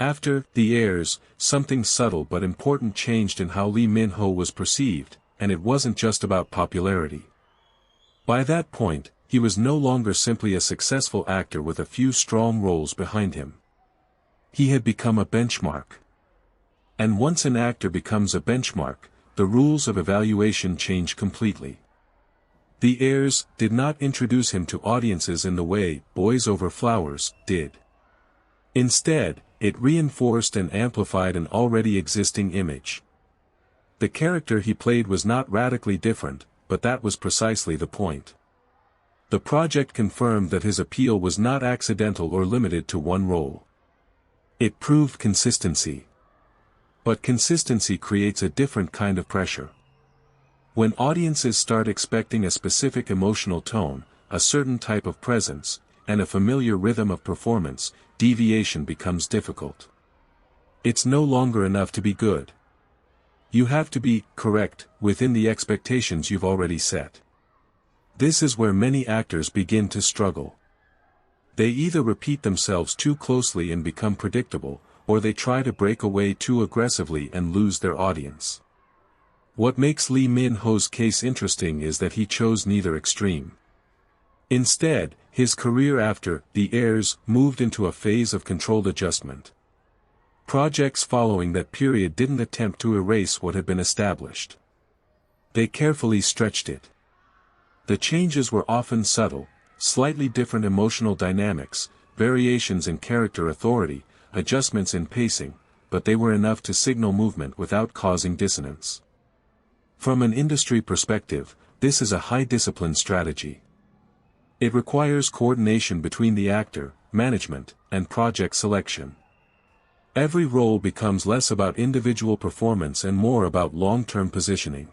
After The Heirs, something subtle but important changed in how Lee Min-ho was perceived, and it wasn't just about popularity. By that point, he was no longer simply a successful actor with a few strong roles behind him. He had become a benchmark. And once an actor becomes a benchmark, the rules of evaluation change completely. The Heirs did not introduce him to audiences in the way Boys Over Flowers did. Instead, it reinforced and amplified an already existing image. The character he played was not radically different, but that was precisely the point. The project confirmed that his appeal was not accidental or limited to one role. It proved consistency. But consistency creates a different kind of pressure. When audiences start expecting a specific emotional tone, a certain type of presence, and a familiar rhythm of performance, deviation becomes difficult. It's no longer enough to be good. You have to be correct within the expectations you've already set. This is where many actors begin to struggle. They either repeat themselves too closely and become predictable, or they try to break away too aggressively and lose their audience. What makes Lee Min-ho's case interesting is that he chose neither extreme. Instead, his career after The Heirs moved into a phase of controlled adjustment. Projects following that period didn't attempt to erase what had been established. They carefully stretched it. The changes were often subtle, slightly different emotional dynamics, variations in character authority, adjustments in pacing, but they were enough to signal movement without causing dissonance. From an industry perspective, this is a high-discipline strategy. It requires coordination between the actor, management, and project selection. Every role becomes less about individual performance and more about long-term positioning.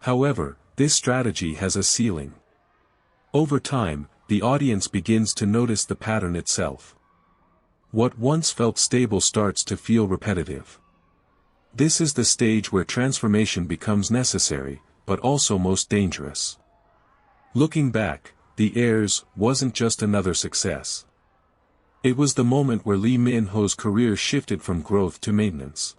However, this strategy has a ceiling. Over time, the audience begins to notice the pattern itself. What once felt stable starts to feel repetitive. This is the stage where transformation becomes necessary, but also most dangerous. Looking back, The Heirs wasn't just another success. It was the moment where Lee Min-ho's career shifted from growth to maintenance.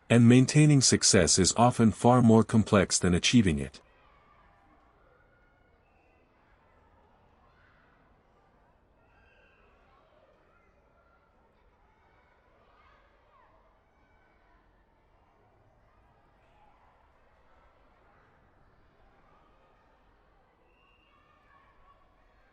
And maintaining success is often far more complex than achieving it.